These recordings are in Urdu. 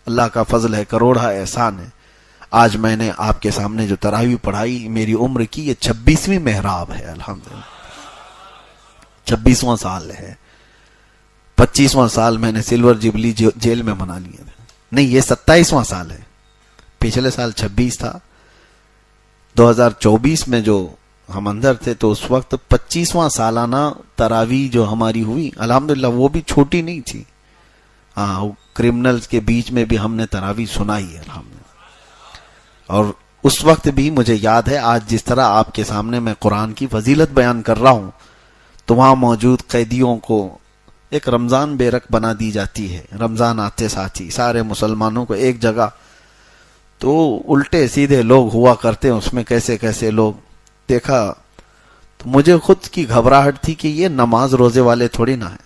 اللہ کا فضل ہے، کروڑا احسان ہے، آج میں نے آپ کے سامنے جو تراویح پڑھائی، میری عمر کی یہ 26ویں محراب ہے، الحمدللہ 26واں سال ہے۔ 25واں سال میں نے سلور جبلی جیل میں منا لیا تھا، نہیں یہ 27واں سال ہے، پچھلے سال 26 تھا، 2024 میں جو ہم اندر تھے تو اس وقت 25واں سالانہ تراویح جو ہماری ہوئی، الحمدللہ وہ بھی چھوٹی نہیں تھی، ہاں کرمنلز کے بیچ میں بھی ہم نے تراویح سنائی ہے الحمدللہ۔ اور اس وقت بھی مجھے یاد ہے، آج جس طرح آپ کے سامنے میں قرآن کی فضیلت بیان کر رہا ہوں تو وہاں موجود قیدیوں کو ایک رمضان بیرک بنا دی جاتی ہے، رمضان آتے ساتھ ہی سارے مسلمانوں کو ایک جگہ، تو الٹے سیدھے لوگ ہوا کرتے ہیں اس میں، کیسے کیسے لوگ دیکھا تو مجھے خود کی گھبراہٹ تھی کہ یہ نماز روزے والے تھوڑی نہ ہیں،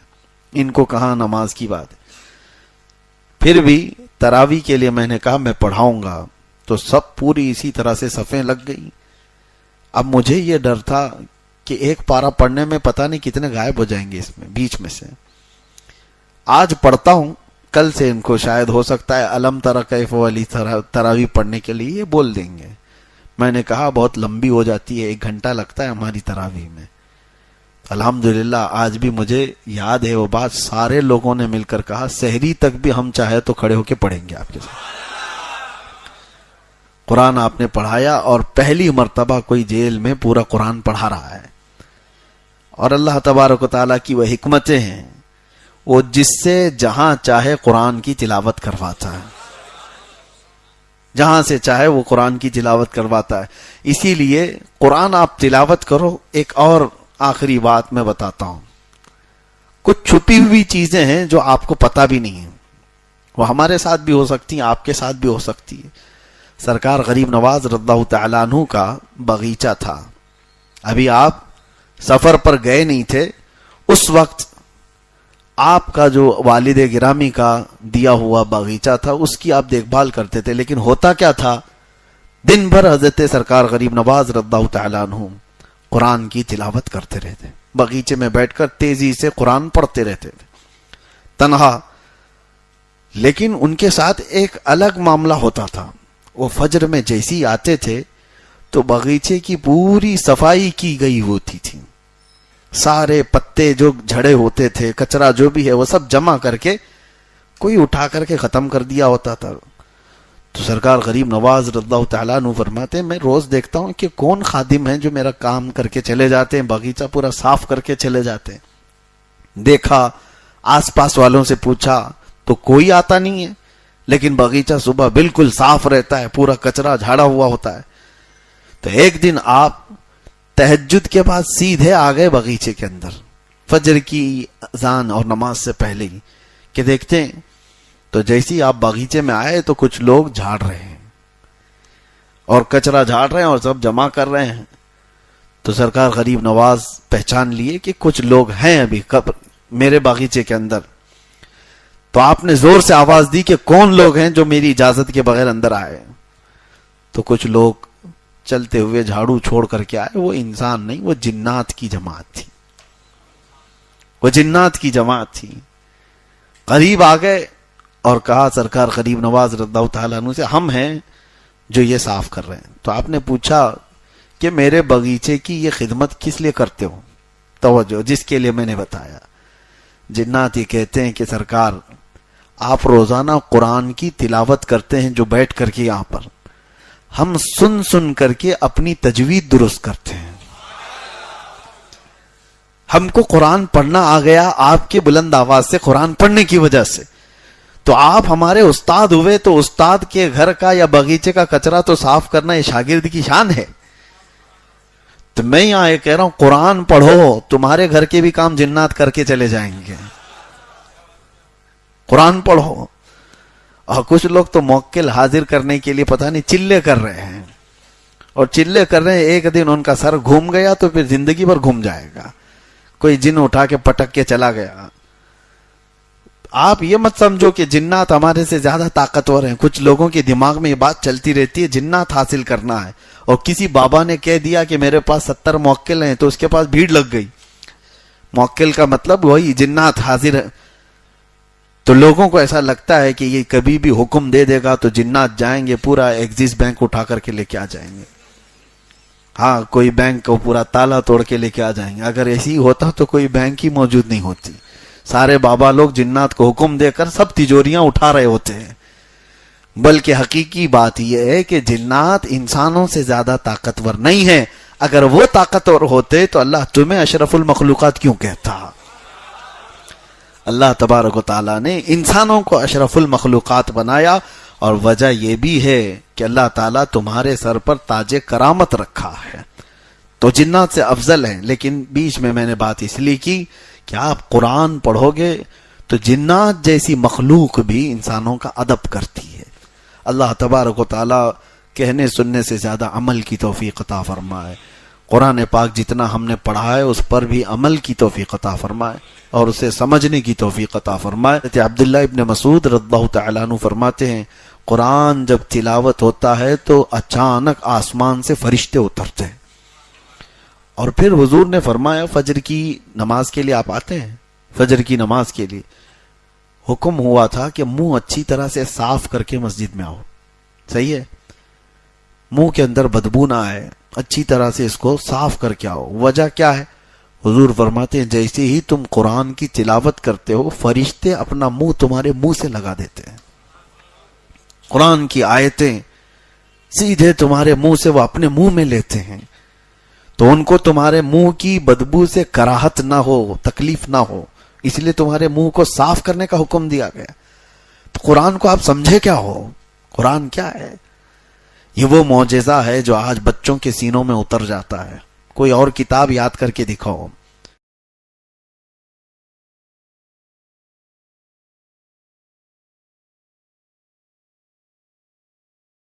ان کو کہاں نماز کی بات ہے۔ پھر بھی تراویح کے لیے میں نے کہا میں پڑھاؤں گا، تو سب پوری اسی طرح سے صفیں لگ گئی۔ اب مجھے یہ ڈر تھا کہ ایک پارہ پڑھنے میں پتہ نہیں کتنے غائب ہو جائیں گے اس میں بیچ میں سے۔ آج پڑھتا ہوں، کل سے ان کو شاید ہو سکتا ہے الم تر کیف والی تراویح پڑھنے کے لیے یہ بول دیں گے۔ میں نے کہا بہت لمبی ہو جاتی ہے، 1 گھنٹہ لگتا ہے ہماری تراویح میں۔ الحمدللہ آج بھی مجھے یاد ہے وہ بات، سارے لوگوں نے مل کر کہا سحری تک بھی ہم چاہے تو کھڑے ہو کے پڑھیں گے آپ کے ساتھ۔ قرآن آپ نے پڑھایا، اور پہلی مرتبہ کوئی جیل میں پورا قرآن پڑھا رہا ہے، اور اللہ تبارک و تعالیٰ کی وہ حکمتیں ہیں، وہ جس سے جہاں چاہے قرآن کی تلاوت کرواتا ہے، جہاں سے چاہے وہ قرآن کی تلاوت کرواتا ہے۔ اسی لیے قرآن آپ تلاوت کرو۔ ایک اور آخری بات میں بتاتا ہوں، کچھ چھپی ہوئی چیزیں ہیں جو آپ کو پتہ بھی نہیں ہیں، وہ ہمارے ساتھ بھی ہو سکتی ہیں، آپ کے ساتھ بھی ہو سکتی ہے۔ سرکار غریب نواز رضی اللہ تعالیٰ عنہ کا باغیچہ تھا، ابھی آپ سفر پر گئے نہیں تھے، اس وقت آپ کا جو والد گرامی کا دیا ہوا باغیچہ تھا اس کی آپ دیکھ بھال کرتے تھے، لیکن ہوتا کیا تھا، دن بھر حضرت سرکار غریب نواز رضی اللہ تعالیٰ عنہ قرآن کی تلاوت کرتے رہتے، باغیچے میں بیٹھ کر تیزی سے قرآن پڑھتے رہتے تھے تنہا۔ لیکن ان کے ساتھ ایک الگ معاملہ ہوتا تھا، وہ فجر میں جیسی آتے تھے تو باغیچے کی پوری صفائی کی گئی ہوتی تھی، سارے پتے جو جھڑے ہوتے تھے، کچرا جو بھی ہے وہ سب جمع کر کے کوئی اٹھا کر کے ختم کر دیا ہوتا تھا۔ تو سرکار غریب نواز رضی اللہ تعالیٰ عنہ فرماتے ہیں میں روز دیکھتا ہوں کہ کون خادم ہیں جو میرا کام کر کے چلے جاتے ہیں، باغیچہ پورا صاف کر کے چلے جاتے ہیں۔ دیکھا، آس پاس والوں سے پوچھا تو کوئی آتا نہیں ہے، لیکن باغیچہ صبح بالکل صاف رہتا ہے، پورا کچرا جھاڑا ہوا ہوتا ہے۔ تو ایک دن آپ تہجد کے بعد سیدھے آ گئے باغیچے کے اندر، فجر کی اذان اور نماز سے پہلے ہی، کہ دیکھتے ہیں تو جیسے آپ باغیچے میں آئے تو کچھ لوگ جھاڑ رہے ہیں اور کچرا جھاڑ رہے ہیں اور سب جمع کر رہے ہیں۔ تو سرکار غریب نواز پہچان لیے کہ کچھ لوگ ہیں ابھی میرے باغیچے کے اندر۔ تو آپ نے زور سے آواز دی کہ کون لوگ ہیں جو میری اجازت کے بغیر اندر آئے؟ تو کچھ لوگ چلتے ہوئے جھاڑو چھوڑ کر کے آئے، وہ انسان نہیں، وہ جنات کی جماعت تھی، وہ جنات کی جماعت تھی۔ قریب آ گئے اور کہا سرکار غریب نواز رضی اللہ تعالیٰ عنہ سے ہم ہیں جو یہ صاف کر رہے ہیں۔ تو آپ نے پوچھا کہ میرے باغیچے کی یہ خدمت کس لیے کرتے ہو؟ توجہ، جس کے لیے میں نے بتایا۔ جنات یہ کہتے ہیں کہ سرکار آپ روزانہ قرآن کی تلاوت کرتے ہیں جو بیٹھ کر کے یہاں پر، ہم سن سن کر کے اپنی تجوید درست کرتے ہیں، ہم کو قرآن پڑھنا آ گیا آپ کے بلند آواز سے، قرآن پڑھنے کی وجہ سے۔ تو آپ ہمارے استاد ہوئے تو استاد کے گھر کا یا باغیچے کا کچرا تو صاف کرنا یہ شاگرد کی شان ہے۔ تو میں یہاں یہ کہہ رہا ہوں قرآن پڑھو، تمہارے گھر کے بھی کام جنات کر کے چلے جائیں گے۔ قرآن پڑھو۔ اور کچھ لوگ تو موکل حاضر کرنے کے لیے پتہ نہیں چلے کر رہے ہیں، اور چلے کر رہے ہیں، ایک دن ان کا سر گھوم گیا تو پھر زندگی بھر گھوم جائے گا، کوئی جن اٹھا کے پٹک کے چلا گیا۔ آپ یہ مت سمجھو کہ جنات ہمارے سے زیادہ طاقتور ہیں۔ کچھ لوگوں کے دماغ میں یہ بات چلتی رہتی ہے جنات حاصل کرنا ہے، اور کسی بابا نے کہہ دیا کہ میرے پاس 70 موکل ہیں تو اس کے پاس بھیڑ لگ گئی۔ موکل کا مطلب وہی جنات حاضر ہے۔ تو لوگوں کو ایسا لگتا ہے کہ یہ کبھی بھی حکم دے دے گا تو جنات جائیں گے پورا ایکسس بینک اٹھا کر کے لے کے آ جائیں گے. ہاں کوئی بینک کو پورا تالا توڑ کے لے کے آ جائیں گے. اگر ایسی ہوتا تو کوئی بینک ہی موجود نہیں ہوتی. سارے بابا لوگ جنات کو حکم دے کر سب تجوریاں اٹھا رہے ہوتے ہیں. بلکہ حقیقی بات یہ ہے کہ جنات انسانوں سے زیادہ طاقتور نہیں ہیں. اگر وہ طاقتور ہوتے تو اللہ تمہیں اشرف المخلوقات کیوں کہتا؟ اللہ تبارک و تعالیٰ نے انسانوں کو اشرف المخلوقات بنایا، اور وجہ یہ بھی ہے کہ اللہ تعالیٰ تمہارے سر پر تاج کرامت رکھا ہے. تو جنات سے افضل ہیں. لیکن بیچ میں نے بات اس لیے کی کہ آپ قرآن پڑھو گے تو جنات جیسی مخلوق بھی انسانوں کا ادب کرتی ہے. اللہ تبارک و تعالیٰ کہنے سننے سے زیادہ عمل کی توفیق عطا فرمائے. قرآن پاک جتنا ہم نے پڑھا ہے اس پر بھی عمل کی توفیق عطا فرمائے اور اسے سمجھنے کی توفیق عطا فرمائے. عبداللہ ابن مسعود رضی اللہ تعالیٰ عنہ فرماتے ہیں قرآن جب تلاوت ہوتا ہے تو اچانک آسمان سے فرشتے اترتے ہیں. اور پھر حضور نے فرمایا فجر کی نماز کے لیے آپ آتے ہیں، فجر کی نماز کے لیے حکم ہوا تھا کہ منہ اچھی طرح سے صاف کر کے مسجد میں آؤ. صحیح ہے، منہ کے اندر بدبو نہ آئے، اچھی طرح سے اس کو صاف کر کے آؤ. وجہ کیا ہے؟ حضور فرماتے ہیں جیسے ہی تم قرآن کی تلاوت کرتے ہو فرشتے اپنا منہ تمہارے منہ سے لگا دیتے ہیں. قرآن کی آیتیں سیدھے تمہارے منہ سے وہ اپنے منہ میں لیتے ہیں، تو ان کو تمہارے منہ کی بدبو سے کراہت نہ ہو، تکلیف نہ ہو، اس لیے تمہارے منہ کو صاف کرنے کا حکم دیا گیا. تو قرآن کو آپ سمجھے کیا ہو؟ قرآن کیا ہے؟ یہ وہ معجزہ ہے جو آج بچوں کے سینوں میں اتر جاتا ہے. کوئی اور کتاب یاد کر کے دکھاؤ.